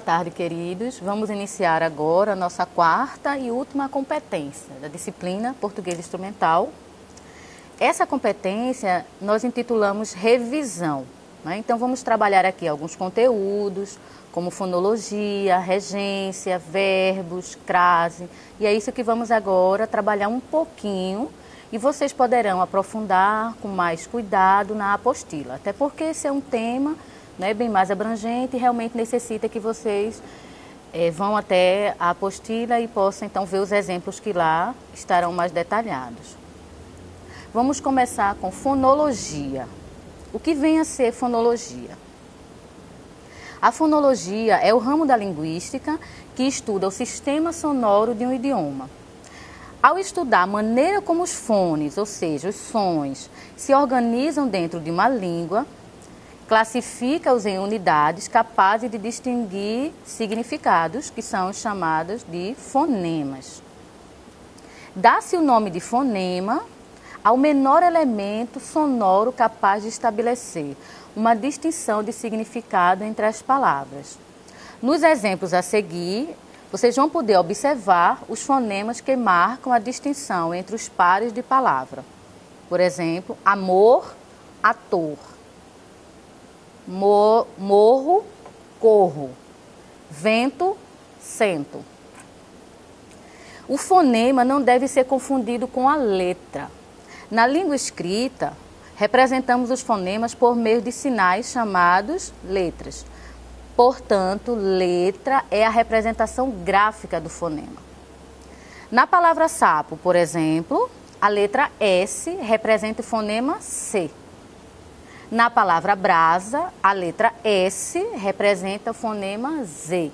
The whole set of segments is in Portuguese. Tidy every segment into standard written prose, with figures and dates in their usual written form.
Boa tarde, queridos. Vamos iniciar agora a nossa quarta e última competência da disciplina Português Instrumental. Essa competência nós intitulamos revisão, né? Então vamos trabalhar aqui alguns conteúdos, como fonologia, regência, verbos, crase. E é isso que vamos agora trabalhar um pouquinho e vocês poderão aprofundar com mais cuidado na apostila. Até porque esse é um tema, né, bem mais abrangente e realmente necessita que vocês vão até a apostila e possam então ver os exemplos que lá estarão mais detalhados. Vamos começar com fonologia. O que vem a ser fonologia? A fonologia é o ramo da linguística que estuda o sistema sonoro de um idioma. Ao estudar a maneira como os fones, ou seja, os sons, se organizam dentro de uma língua, classifica-os em unidades capazes de distinguir significados, que são chamadas de fonemas. Dá-se o nome de fonema ao menor elemento sonoro capaz de estabelecer uma distinção de significado entre as palavras. Nos exemplos a seguir, vocês vão poder observar os fonemas que marcam a distinção entre os pares de palavra. Por exemplo, amor, ator. Morro, corro. Vento, sento. O fonema não deve ser confundido com a letra. Na língua escrita, representamos os fonemas por meio de sinais chamados letras. Portanto, letra é a representação gráfica do fonema. Na palavra sapo, por exemplo, a letra S representa o fonema C. Na palavra brasa, a letra S representa o fonema Z.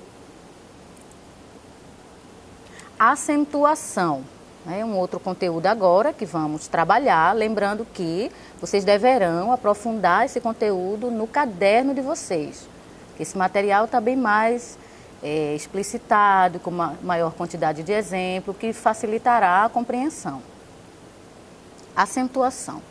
Acentuação. É um outro conteúdo agora que vamos trabalhar, lembrando que vocês deverão aprofundar esse conteúdo no caderno de vocês. Esse material está bem mais explicitado, com uma maior quantidade de exemplo, que facilitará a compreensão. Acentuação.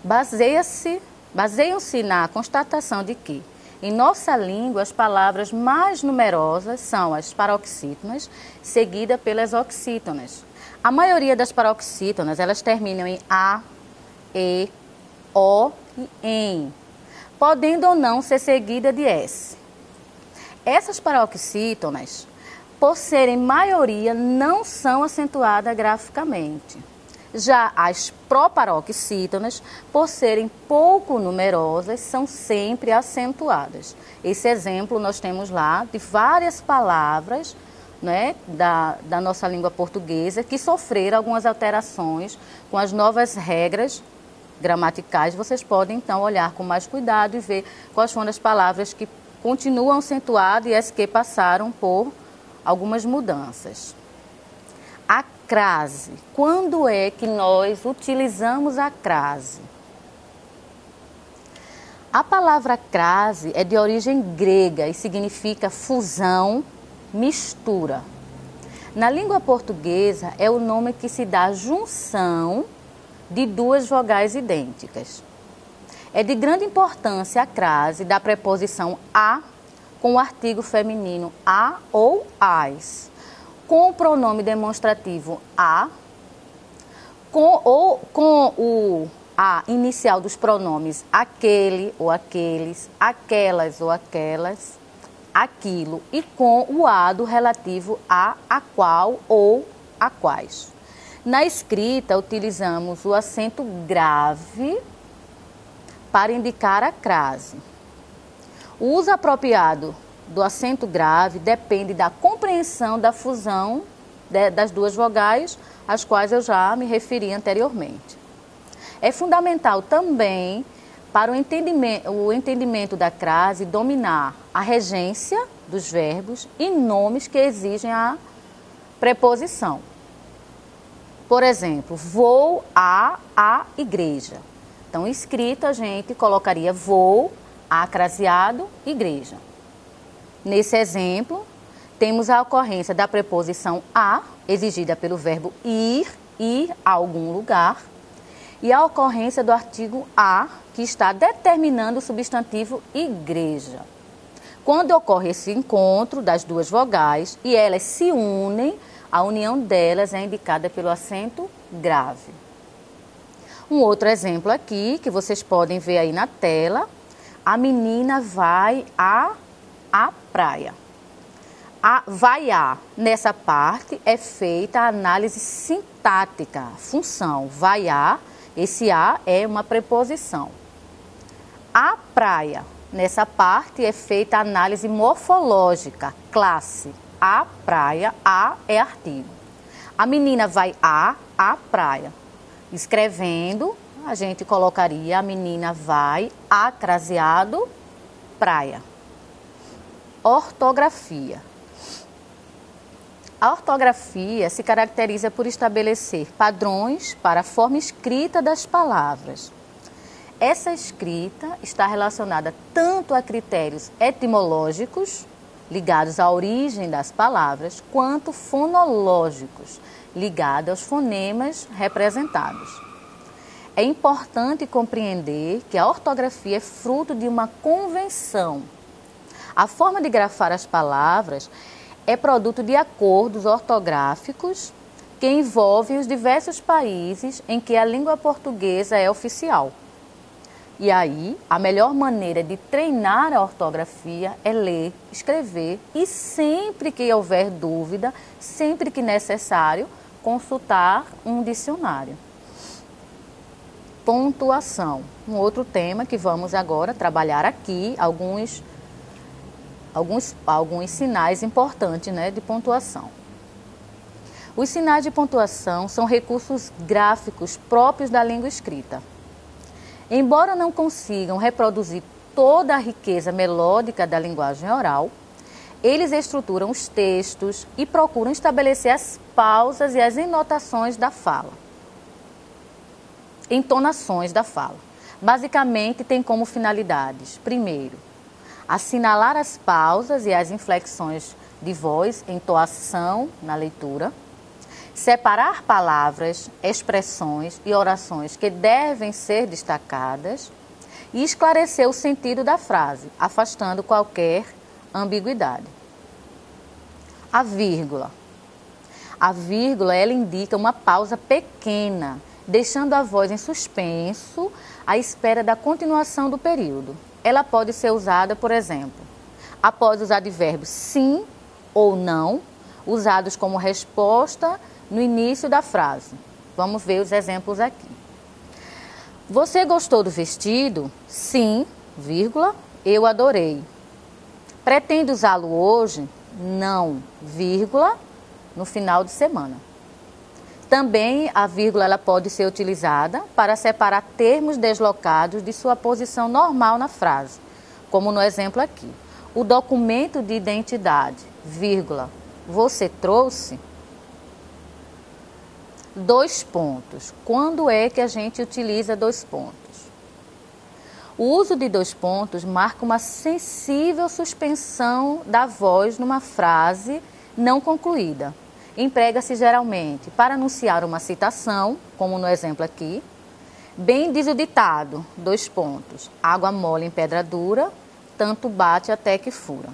Baseiam-se na constatação de que, em nossa língua, as palavras mais numerosas são as paroxítonas, seguida pelas oxítonas. A maioria das paroxítonas, elas terminam em A, E, O e EM, podendo ou não ser seguida de S. Essas paroxítonas, por serem maioria, não são acentuadas graficamente. Já as proparoxítonas, por serem pouco numerosas, são sempre acentuadas. Esse exemplo nós temos lá de várias palavras, né, da nossa língua portuguesa que sofreram algumas alterações com as novas regras gramaticais. Vocês podem então olhar com mais cuidado e ver quais foram as palavras que continuam acentuadas e as que passaram por algumas mudanças. A crase. Quando é que nós utilizamos a crase? A palavra crase é de origem grega e significa fusão, mistura. Na língua portuguesa é o nome que se dá à junção de duas vogais idênticas. É de grande importância a crase da preposição a com o artigo feminino a ou as, com o pronome demonstrativo a, com o a inicial dos pronomes aquele ou aqueles, aquelas ou aquelas, aquilo, e com o a do relativo a qual ou a quais. Na escrita, utilizamos o acento grave para indicar a crase. O uso apropriado do acento grave depende da compreensão da fusão das duas vogais, às quais eu já me referi anteriormente. É fundamental também para o entendimento da crase dominar a regência dos verbos e nomes que exigem a preposição. Por exemplo, vou à igreja. Então, escrita, a gente colocaria vou a craseado, igreja. Nesse exemplo, temos a ocorrência da preposição a, exigida pelo verbo ir a algum lugar, e a ocorrência do artigo a, que está determinando o substantivo igreja. Quando ocorre esse encontro das duas vogais e elas se unem, a união delas é indicada pelo acento grave. Um outro exemplo aqui, que vocês podem ver aí na tela, a menina vai à praia. Nessa parte é feita a análise sintática, função, vai a, esse a é uma preposição. A praia, nessa parte é feita a análise morfológica, classe, a praia, a é artigo. A menina vai à praia. Escrevendo, a gente colocaria a menina vai a craseado praia. Ortografia. A ortografia se caracteriza por estabelecer padrões para a forma escrita das palavras. Essa escrita está relacionada tanto a critérios etimológicos, ligados à origem das palavras, quanto fonológicos, ligados aos fonemas representados. É importante compreender que a ortografia é fruto de uma convenção. A forma de grafar as palavras é produto de acordos ortográficos que envolvem os diversos países em que a língua portuguesa é oficial. E aí, a melhor maneira de treinar a ortografia é ler, escrever e sempre que houver dúvida, sempre que necessário, consultar um dicionário. Pontuação. Um outro tema que vamos agora trabalhar aqui, alguns sinais importantes, de pontuação. Os sinais de pontuação são recursos gráficos próprios da língua escrita. Embora não consigam reproduzir toda a riqueza melódica da linguagem oral, eles estruturam os textos e procuram estabelecer as pausas e as entonações da fala. Basicamente, tem como finalidades, primeiro, assinalar as pausas e as inflexões de voz, entoação na leitura, separar palavras, expressões e orações que devem ser destacadas e esclarecer o sentido da frase, afastando qualquer ambiguidade. A vírgula. A vírgula, ela indica uma pausa pequena, deixando a voz em suspenso à espera da continuação do período. Ela pode ser usada, por exemplo, após os advérbios sim ou não, usados como resposta no início da frase. Vamos ver os exemplos aqui. Você gostou do vestido? Sim, vírgula, eu adorei. Pretende usá-lo hoje? Não, vírgula, no final de semana. Também a vírgula ela pode ser utilizada para separar termos deslocados de sua posição normal na frase, como no exemplo aqui. O documento de identidade, vírgula, você trouxe? Dois pontos. Quando é que a gente utiliza dois pontos? O uso de dois pontos marca uma sensível suspensão da voz numa frase não concluída. Emprega-se geralmente para anunciar uma citação, como no exemplo aqui. Bem diz o ditado, dois pontos. Água mole em pedra dura, tanto bate até que fura.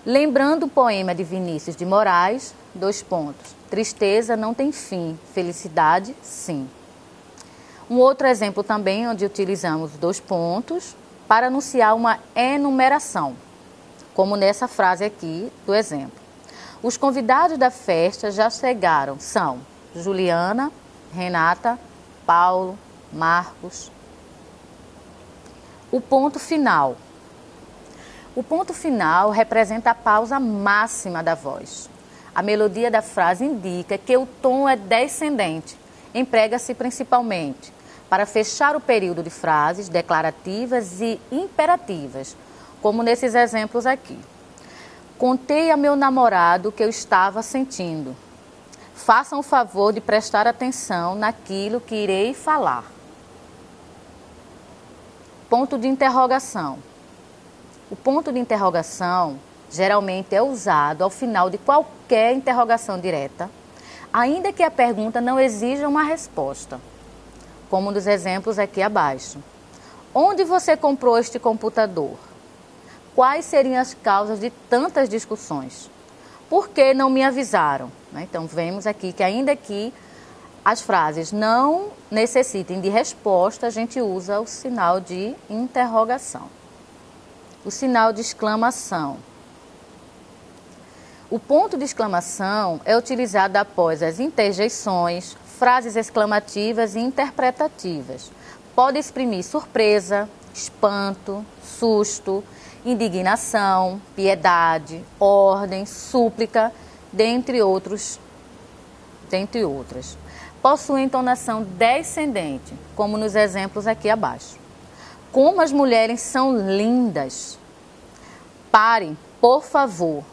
Lembrando o poema de Vinícius de Moraes, dois pontos. Tristeza não tem fim, felicidade sim. Um outro exemplo também, onde utilizamos dois pontos para anunciar uma enumeração, como nessa frase aqui do exemplo. Os convidados da festa já chegaram, são Juliana, Renata, Paulo, Marcos. O ponto final. O ponto final representa a pausa máxima da voz. A melodia da frase indica que o tom é descendente. Emprega-se principalmente para fechar o período de frases declarativas e imperativas, como nesses exemplos aqui. Contei a meu namorado o que eu estava sentindo. Façam o favor de prestar atenção naquilo que irei falar. Ponto de interrogação. O ponto de interrogação geralmente é usado ao final de qualquer interrogação direta, ainda que a pergunta não exija uma resposta, como nos exemplos aqui abaixo. Onde você comprou este computador? Quais seriam as causas de tantas discussões? Por que não me avisaram? Então, vemos aqui que ainda que as frases não necessitem de resposta, a gente usa o sinal de interrogação. O sinal de exclamação. O ponto de exclamação é utilizado após as interjeições, frases exclamativas e interpretativas. Pode exprimir surpresa, espanto, susto, indignação, piedade, ordem, súplica, dentre outras. Possui entonação descendente, como nos exemplos aqui abaixo. Como as mulheres são lindas! Parem, por favor.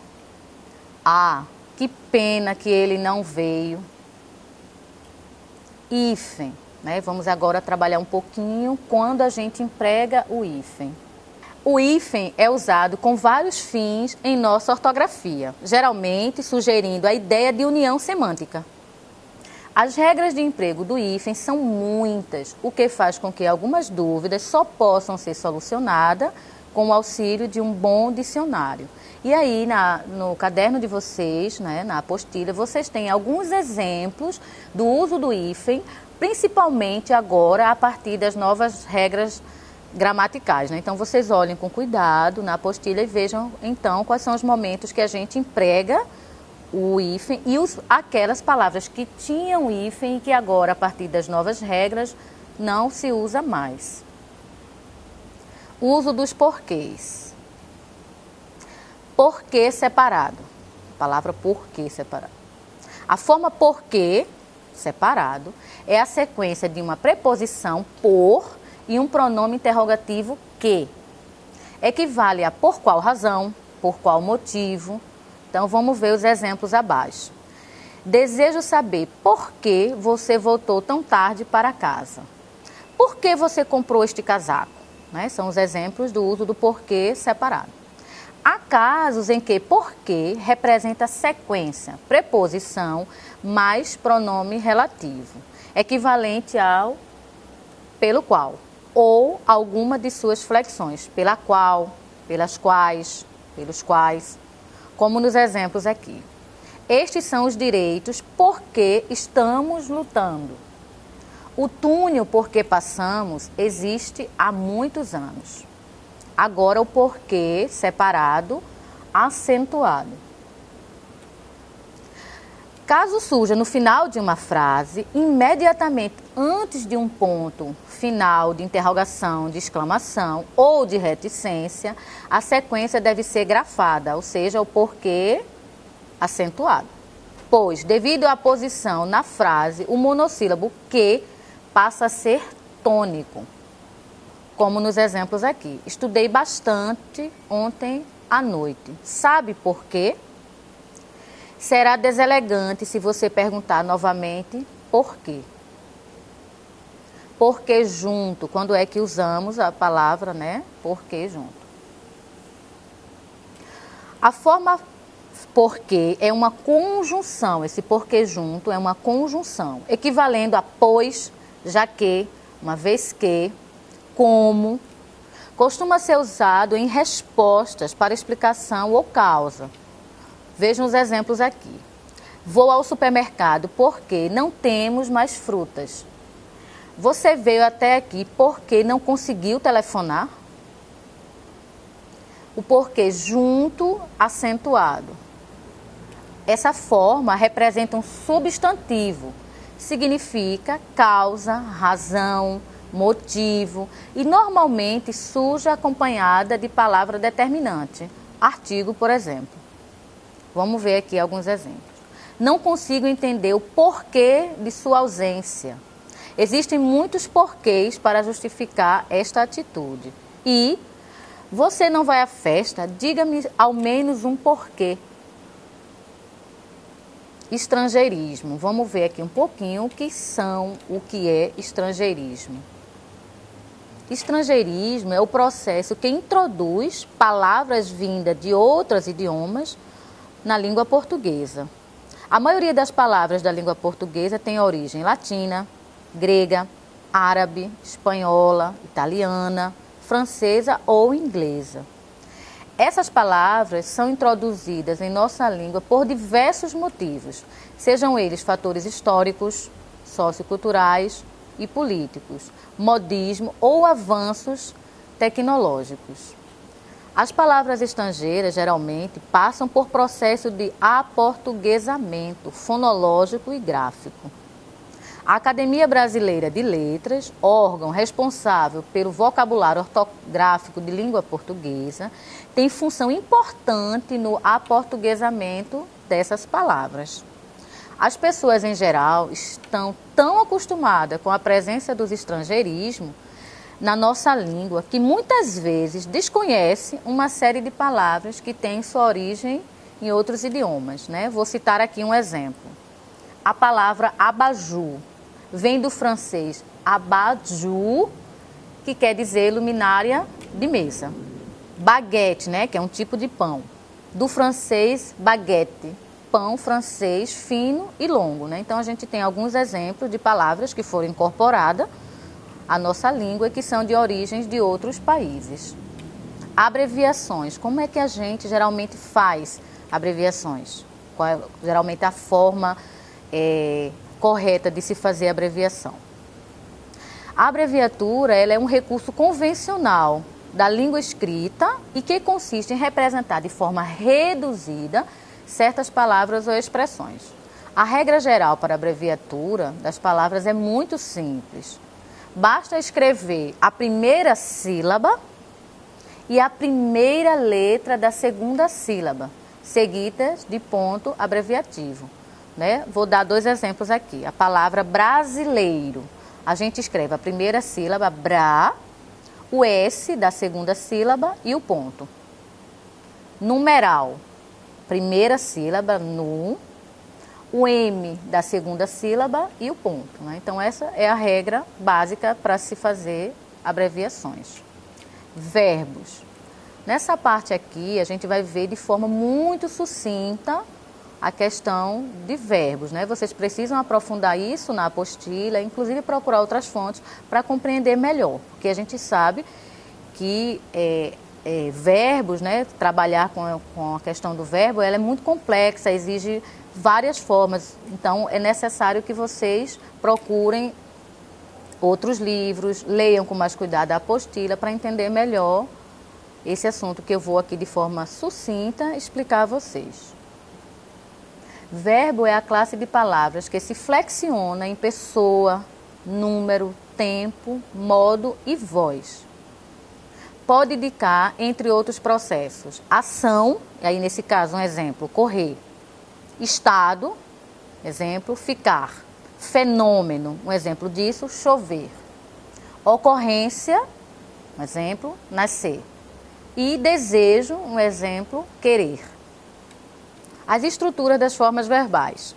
Ah, que pena que ele não veio. Hífen, né? Vamos agora trabalhar um pouquinho quando a gente emprega o hífen. O hífen é usado com vários fins em nossa ortografia, geralmente sugerindo a ideia de união semântica. As regras de emprego do hífen são muitas, o que faz com que algumas dúvidas só possam ser solucionadas com o auxílio de um bom dicionário. E aí, no caderno de vocês, né, na apostila, vocês têm alguns exemplos do uso do hífen, principalmente agora a partir das novas regras gramaticais, né? Então, vocês olhem com cuidado na apostila e vejam, então, quais são os momentos que a gente emprega o hífen e aquelas palavras que tinham hífen e que agora, a partir das novas regras, não se usa mais. O uso dos porquês. Porquê separado. A palavra porquê separado. A forma porquê separado é a sequência de uma preposição por e um pronome interrogativo que. Equivale a por qual razão, por qual motivo. Então, vamos ver os exemplos abaixo. Desejo saber por que você voltou tão tarde para casa. Por que você comprou este casaco? Né? São os exemplos do uso do porquê separado. Há casos em que porquê representa sequência, preposição, mais pronome relativo, equivalente ao pelo qual, ou alguma de suas flexões, pela qual, pelas quais, pelos quais, como nos exemplos aqui. Estes são os direitos porque estamos lutando. O túnel por que passamos existe há muitos anos. Agora o porquê separado, acentuado. Caso surja no final de uma frase, imediatamente antes de um ponto final de interrogação, de exclamação ou de reticência, a sequência deve ser grafada, ou seja, o porquê acentuado. Pois, devido à posição na frase, o monossílabo que passa a ser tônico, como nos exemplos aqui. Estudei bastante ontem à noite. Sabe por quê? Será deselegante se você perguntar novamente por quê. Porque junto, quando é que usamos a palavra, né? Porque junto. A forma porque é uma conjunção, esse porque junto é uma conjunção, equivalendo a pois, já que, uma vez que, como, costuma ser usado em respostas para explicação ou causa. Vejam os exemplos aqui. Vou ao supermercado porque não temos mais frutas. Você veio até aqui porque não conseguiu telefonar? O porquê junto, acentuado. Essa forma representa um substantivo. Significa causa, razão, motivo e normalmente surge acompanhada de palavra determinante. Artigo, por exemplo. Vamos ver aqui alguns exemplos. Não consigo entender o porquê de sua ausência. Existem muitos porquês para justificar esta atitude. E você não vai à festa? Diga-me ao menos um porquê. Estrangeirismo. Vamos ver aqui um pouquinho o que é estrangeirismo. Estrangeirismo é o processo que introduz palavras vindas de outros idiomas na língua portuguesa. A maioria das palavras da língua portuguesa tem origem latina, grega, árabe, espanhola, italiana, francesa ou inglesa. Essas palavras são introduzidas em nossa língua por diversos motivos, sejam eles fatores históricos, socioculturais e políticos, modismo ou avanços tecnológicos. As palavras estrangeiras geralmente passam por processo de aportuguesamento fonológico e gráfico. A Academia Brasileira de Letras, órgão responsável pelo vocabulário ortográfico de língua portuguesa, tem função importante no aportuguesamento dessas palavras. As pessoas, em geral, estão tão acostumadas com a presença dos estrangeirismos na nossa língua que muitas vezes desconhecem uma série de palavras que têm sua origem em outros idiomas, né? Vou citar aqui um exemplo. A palavra abajur vem do francês abajur, que quer dizer luminária de mesa. Baguete, né, que é um tipo de pão. Do francês baguette, pão francês fino e longo, né? Então a gente tem alguns exemplos de palavras que foram incorporadas à nossa língua e que são de origens de outros países. Abreviações. Como é que a gente geralmente faz abreviações? Qual é geralmente a forma correta de se fazer abreviação? A abreviatura ela é um recurso convencional da língua escrita e que consiste em representar de forma reduzida certas palavras ou expressões. A regra geral para a abreviatura das palavras é muito simples. Basta escrever a primeira sílaba e a primeira letra da segunda sílaba, seguidas de ponto abreviativo, né? Vou dar dois exemplos aqui. A palavra brasileiro. A gente escreve a primeira sílaba, bra, o S da segunda sílaba e o ponto. Numeral. Primeira sílaba, nu, o M da segunda sílaba e o ponto, né? Então, essa é a regra básica para se fazer abreviações. Verbos. Nessa parte aqui, a gente vai ver de forma muito sucinta a questão de verbos, né? Vocês precisam aprofundar isso na apostila, inclusive procurar outras fontes para compreender melhor, porque a gente sabe que verbos, né? Trabalhar com a questão do verbo, ela é muito complexa, exige várias formas, então é necessário que vocês procurem outros livros, leiam com mais cuidado a apostila para entender melhor esse assunto que eu vou aqui de forma sucinta explicar a vocês. Verbo é a classe de palavras que se flexiona em pessoa, número, tempo, modo e voz. Pode indicar, entre outros processos, ação, e aí nesse caso um exemplo, correr. Estado, exemplo, ficar. Fenômeno, um exemplo disso, chover. Ocorrência, um exemplo, nascer. E desejo, um exemplo, querer. As estruturas das formas verbais.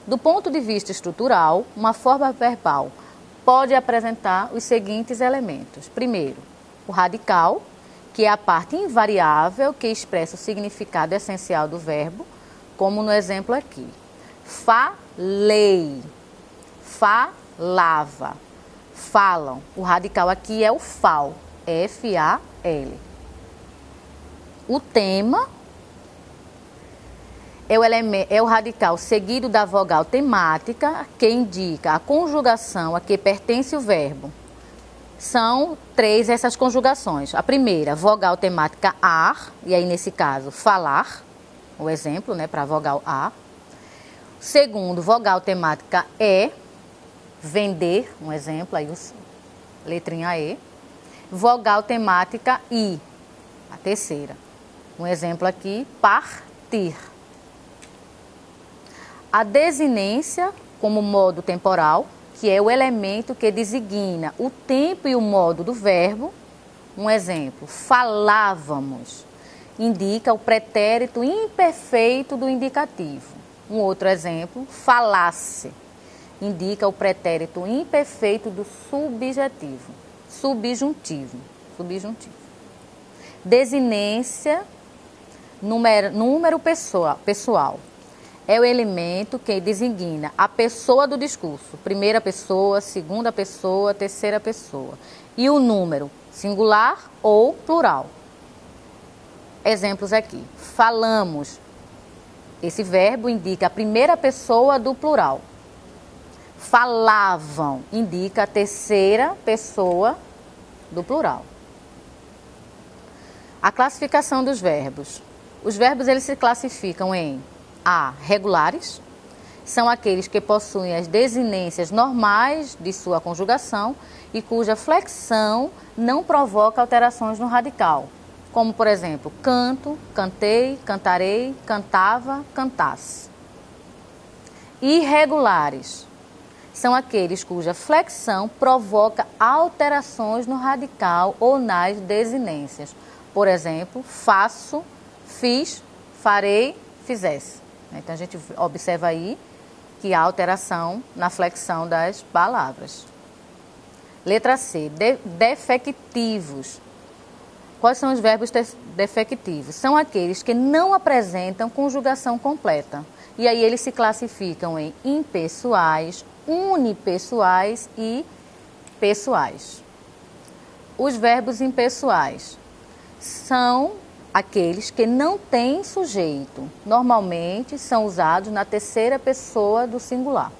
Do ponto de vista estrutural, uma forma verbal pode apresentar os seguintes elementos. Primeiro, o radical, que é a parte invariável que expressa o significado essencial do verbo, como no exemplo aqui. Falei, falava, falam. O radical aqui é o fal, F-A-L. O tema é o radical seguido da vogal temática, que indica a conjugação a que pertence o verbo. São três essas conjugações. A primeira, vogal temática ar, e aí nesse caso, falar, o exemplo, né, para a vogal A. Segundo, vogal temática E, vender, um exemplo, aí letrinha E. Vogal temática I, a terceira. Um exemplo aqui, partir. A desinência como modo temporal, que é o elemento que designa o tempo e o modo do verbo. Um exemplo, falávamos, indica o pretérito imperfeito do indicativo. Um outro exemplo, falasse, indica o pretérito imperfeito do subjetivo. Subjuntivo. Desinência, número pessoal. É o elemento que designa a pessoa do discurso. Primeira pessoa, segunda pessoa, terceira pessoa. E o número, singular ou plural. exemplos aqui. Falamos. Esse verbo indica a primeira pessoa do plural. Falavam indica a terceira pessoa do plural. A classificação dos verbos. Os verbos eles se classificam em A, regulares, são aqueles que possuem as desinências normais de sua conjugação e cuja flexão não provoca alterações no radical, como por exemplo, canto, cantei, cantarei, cantava, cantasse. Irregulares são aqueles cuja flexão provoca alterações no radical ou nas desinências. Por exemplo, faço, fiz, farei, fizesse. Então a gente observa aí que há alteração na flexão das palavras. Letra C, defectivos. Quais são os verbos defectivos? São aqueles que não apresentam conjugação completa. E aí eles se classificam em impessoais, unipessoais e pessoais. Os verbos impessoais são aqueles que não têm sujeito. Normalmente são usados na terceira pessoa do singular.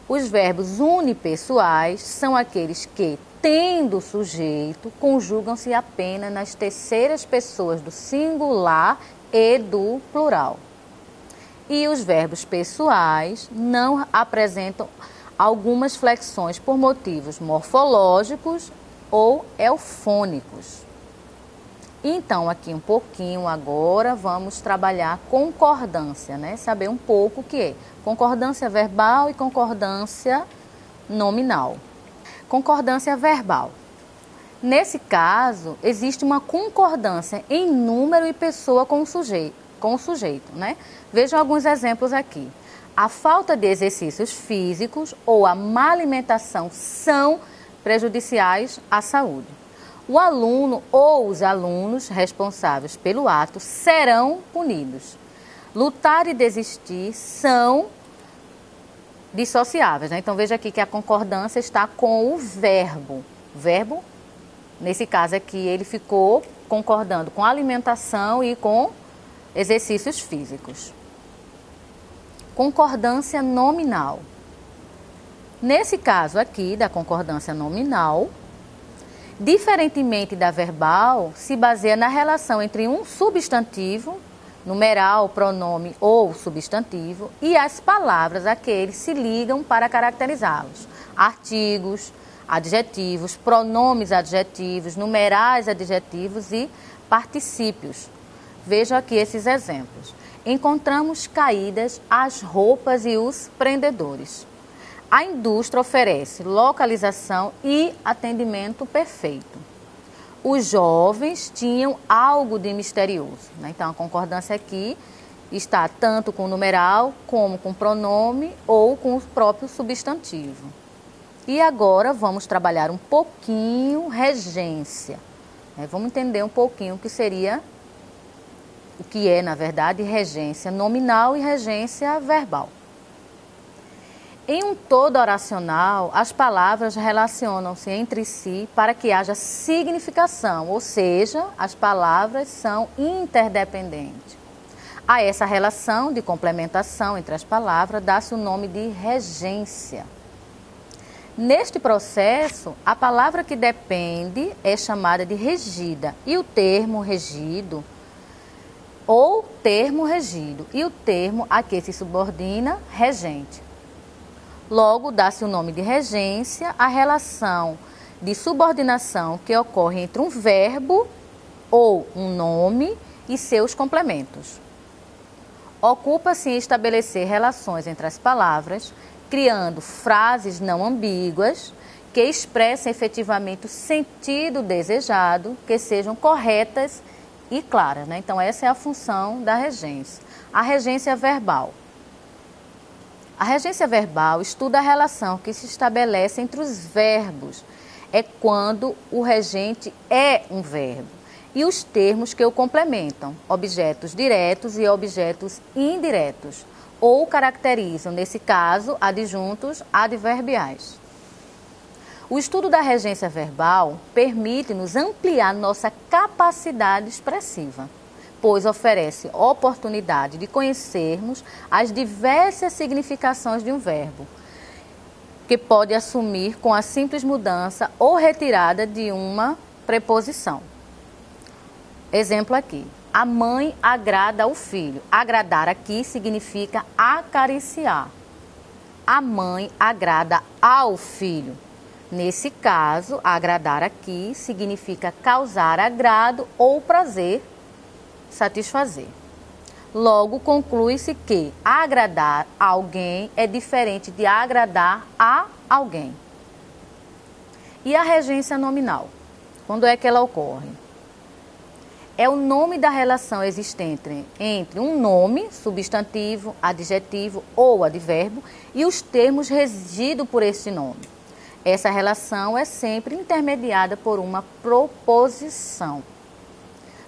Os verbos unipessoais são aqueles que, tendo sujeito, conjugam-se apenas nas terceiras pessoas do singular e do plural. E os verbos pessoais não apresentam algumas flexões por motivos morfológicos ou eufônicos. Então, aqui um pouquinho agora, vamos trabalhar concordância, né? Saber um pouco o que é concordância verbal e concordância nominal. Concordância verbal. Nesse caso, existe uma concordância em número e pessoa com o sujeito, né? Vejam alguns exemplos aqui. A falta de exercícios físicos ou a má alimentação são prejudiciais à saúde. O aluno ou os alunos responsáveis pelo ato serão punidos. Lutar e desistir são dissociáveis, né? Então veja aqui que a concordância está com o verbo. O verbo, nesse caso aqui, ele ficou concordando com alimentação e com exercícios físicos. Concordância nominal. Nesse caso aqui, da concordância nominal, diferentemente da verbal, se baseia na relação entre um substantivo, numeral, pronome ou substantivo, e as palavras a que eles se ligam para caracterizá-los. Artigos, adjetivos, pronomes adjetivos, numerais adjetivos e particípios. Vejam aqui esses exemplos. Encontramos caídas as roupas e os prendedores. A indústria oferece localização e atendimento perfeito. Os jovens tinham algo de misterioso, né? Então, a concordância aqui está tanto com o numeral, como com o pronome ou com o próprio substantivo. E agora vamos trabalhar um pouquinho regência, né? Vamos entender um pouquinho o que é, na verdade, regência nominal e regência verbal. Em um todo oracional, as palavras relacionam-se entre si para que haja significação, ou seja, as palavras são interdependentes. A essa relação de complementação entre as palavras dá-se o nome de regência. Neste processo, a palavra que depende é chamada de regida e o termo regido, ou termo regido, e o termo a que se subordina, regente. Logo, dá-se o nome de regência à relação de subordinação que ocorre entre um verbo ou um nome e seus complementos. Ocupa-se em estabelecer relações entre as palavras, criando frases não ambíguas que expressem efetivamente o sentido desejado, que sejam corretas e claras, né? Então, essa é a função da regência. A regência verbal. A regência verbal estuda a relação que se estabelece entre os verbos. É quando o regente é um verbo. E os termos que o complementam, objetos diretos e objetos indiretos, ou caracterizam, nesse caso, adjuntos adverbiais. O estudo da regência verbal permite-nos ampliar nossa capacidade expressiva, pois oferece oportunidade de conhecermos as diversas significações de um verbo, que pode assumir com a simples mudança ou retirada de uma preposição. Exemplo aqui. A mãe agrada ao filho. Agradar aqui significa acariciar. A mãe agrada ao filho. Nesse caso, agradar aqui significa causar agrado ou prazer, satisfazer. Logo, conclui-se que agradar a alguém é diferente de agradar a alguém. E a regência nominal? Quando é que ela ocorre? É o nome da relação existente entre um nome, substantivo, adjetivo ou advérbio e os termos regidos por este nome. Essa relação é sempre intermediada por uma proposição.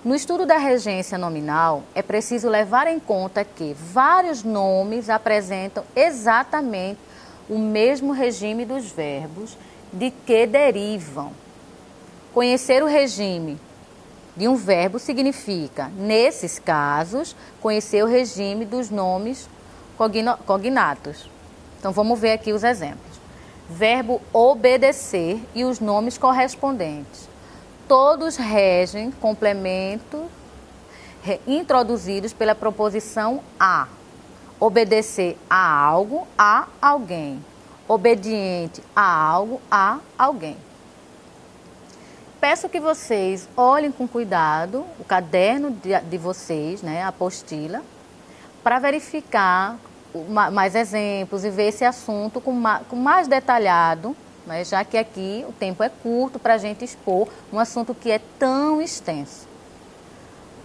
No estudo da regência nominal, é preciso levar em conta que vários nomes apresentam exatamente o mesmo regime dos verbos de que derivam. Conhecer o regime de um verbo significa, nesses casos, conhecer o regime dos nomes cognatos. Então, vamos ver aqui os exemplos. Verbo obedecer e os nomes correspondentes. Todos regem complementos introduzidos pela proposição a. Obedecer a algo, a alguém. Obediente a algo, a alguém. Peço que vocês olhem com cuidado o caderno de vocês, né, a apostila, para verificar mais exemplos e ver esse assunto com mais detalhado, né, já que aqui o tempo é curto para a gente expor um assunto que é tão extenso.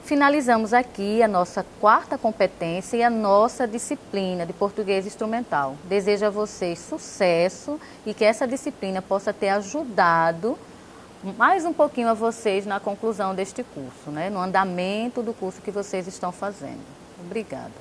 Finalizamos aqui a nossa quarta competência e a nossa disciplina de português instrumental. Desejo a vocês sucesso e que essa disciplina possa ter ajudado mais um pouquinho a vocês na conclusão deste curso, né? No andamento do curso que vocês estão fazendo. Obrigada.